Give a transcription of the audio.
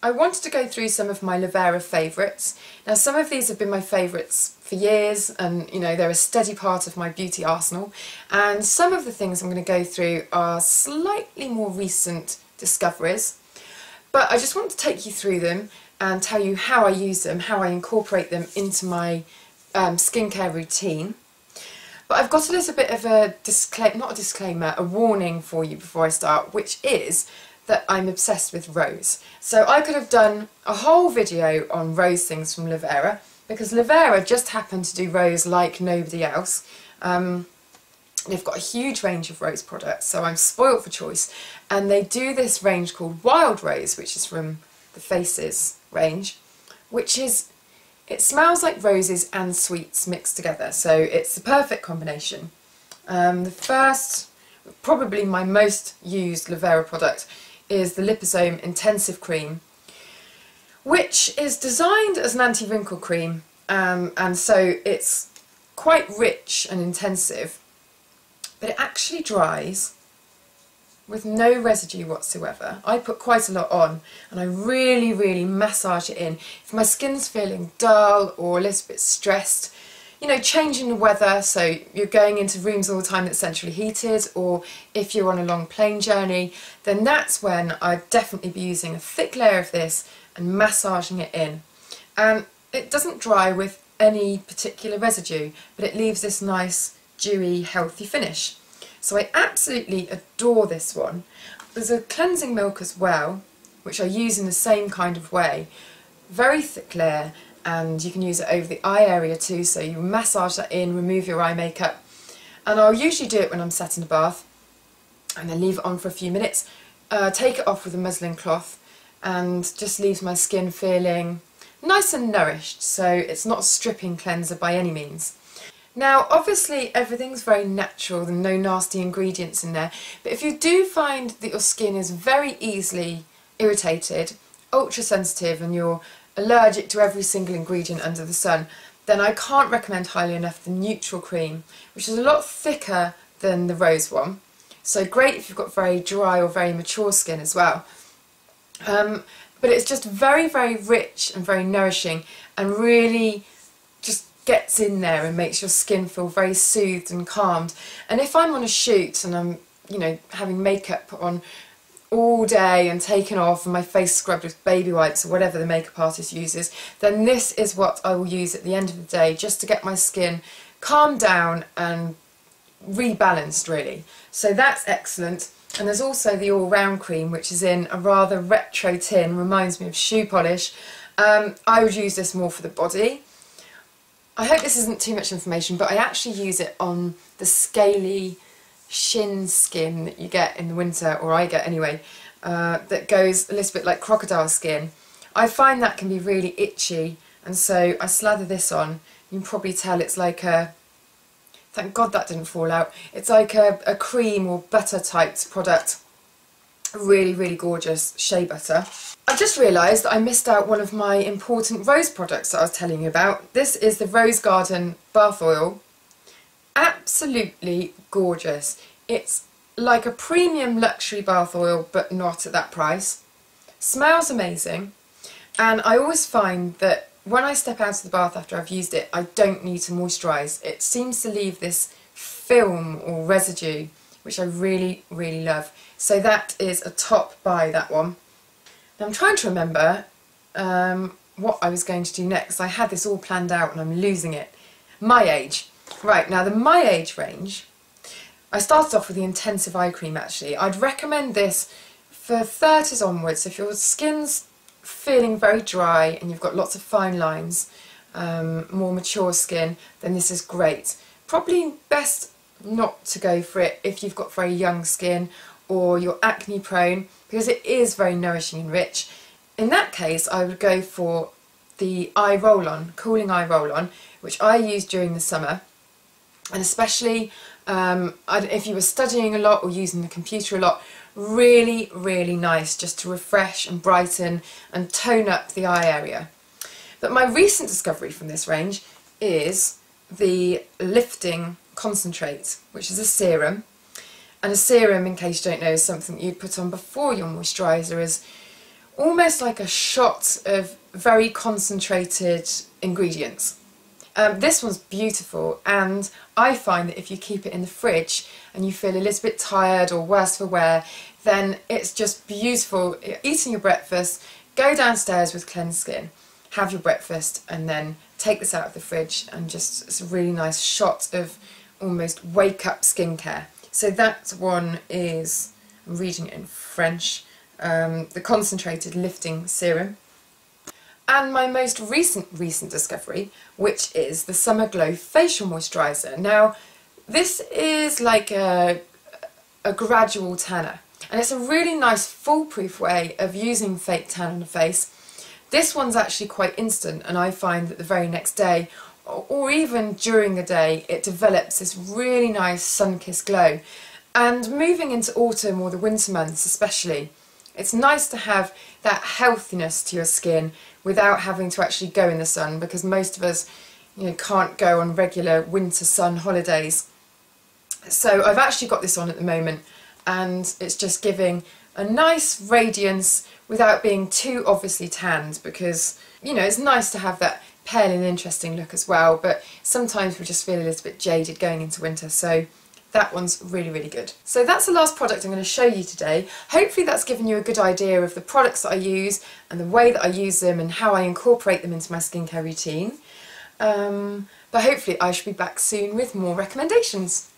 I wanted to go through some of my Lavera favourites. Now some of these have been my favourites for years, and you know, they're a steady part of my beauty arsenal, and some of the things I'm going to go through are slightly more recent discoveries, but I just want to take you through them and tell you how I use them, how I incorporate them into my skincare routine. But I've got a little bit of a a warning for you before I start, which is that I'm obsessed with rose. So I could have done a whole video on rose things from Lavera, because Lavera just happened to do rose like nobody else. They've got a huge range of rose products, so I'm spoilt for choice. And they do this range called Wild Rose, which is from the Faces range, which is, it smells like roses and sweets mixed together, so it's the perfect combination. The first, probably my most used Lavera product, is the Liposome Intensive Cream, which is designed as an anti-wrinkle cream, and so it's quite rich and intensive, but it actually dries with no residue whatsoever. I put quite a lot on and I really massage it in. If my skin's feeling dull or a little bit stressed, you know, changing the weather, so you're going into rooms all the time that's centrally heated, or if you're on a long plane journey, then that's when I'd definitely be using a thick layer of this and massaging it in. And it doesn't dry with any particular residue, but it leaves this nice, dewy, healthy finish. So I absolutely adore this one. There's a cleansing milk as well, which I use in the same kind of way. Very thick layer, and you can use it over the eye area too, so you massage that in, remove your eye makeup. And I'll usually do it when I'm sat in the bath, and then leave it on for a few minutes, take it off with a muslin cloth, and just leaves my skin feeling nice and nourished, so it's not a stripping cleanser by any means. Now obviously everything's very natural, and no nasty ingredients in there, but if you do find that your skin is very easily irritated, ultra sensitive, and you're allergic to every single ingredient under the sun, then I can't recommend highly enough the Neutral Cream, which is a lot thicker than the rose one. So great if you've got very dry or very mature skin as well. But it's just very rich and very nourishing, and really just gets in there and makes your skin feel very soothed and calmed. And if I'm on a shoot and I'm, you know, having makeup on all day and taken off and my face scrubbed with baby wipes or whatever the makeup artist uses, then this is what I will use at the end of the day, just to get my skin calmed down and rebalanced really. So that's excellent. And there's also the All Round Cream, which is in a rather retro tin, reminds me of shoe polish. I would use this more for the body. I hope this isn't too much information, but I actually use it on the scaly shin skin that you get in the winter, or I get anyway, that goes a little bit like crocodile skin. I find that can be really itchy, and so I slather this on. You can probably tell it's like a, thank God that didn't fall out, it's like a cream or butter typed product. Really gorgeous shea butter. I've just realised that I missed out one of my important rose products that I was telling you about. This is the Rose Garden Bath Oil. Absolutely gorgeous. It's like a premium luxury bath oil, but not at that price. Smells amazing, and I always find that when I step out of the bath after I've used it, I don't need to moisturise. It seems to leave this film or residue, which I really love. So that is a top buy, that one. Now I'm trying to remember what I was going to do next. I had this all planned out and I'm losing it. My Age. Right, now the My Age range, I started off with the Intensive Eye Cream actually. I'd recommend this for 30s onwards. If your skin's feeling very dry and you've got lots of fine lines, more mature skin, then this is great. Probably best not to go for it if you've got very young skin or you're acne prone, because it is very nourishing and rich. In that case I would go for the eye roll-on, cooling eye roll-on, which I use during the summer, and especially if you were studying a lot or using the computer a lot, really nice just to refresh and brighten and tone up the eye area. But my recent discovery from this range is the Lifting Concentrate, which is a serum. And a serum, in case you don't know, is something you'd put on before your moisturiser, as almost like a shot of very concentrated ingredients. This one's beautiful, and I find that if you keep it in the fridge and you feel a little bit tired or worse for wear, then it's just beautiful. You're eating your breakfast, go downstairs with cleansed skin, have your breakfast, and then take this out of the fridge, and just it's a really nice shot of almost wake up skincare. So that one is, I'm reading it in French, the Concentrated Lifting Serum. And my most recent discovery, which is the Summer Glow Facial Moisturiser. Now, this is like a gradual tanner, and it's a really nice foolproof way of using fake tan on the face. This one's actually quite instant, and I find that the very next day, or even during the day, it develops this really nice sun-kissed glow. And moving into autumn or the winter months especially, it's nice to have that healthiness to your skin without having to actually go in the sun, because most of us, you know, can't go on regular winter sun holidays. So I've actually got this on at the moment, and it's just giving a nice radiance without being too obviously tanned, because, you know, it's nice to have that pale and interesting look as well, but sometimes we just feel a little bit jaded going into winter, so that one's really, really good. So that's the last product I'm going to show you today. Hopefully that's given you a good idea of the products that I use and the way that I use them and how I incorporate them into my skincare routine. But hopefully I shall be back soon with more recommendations.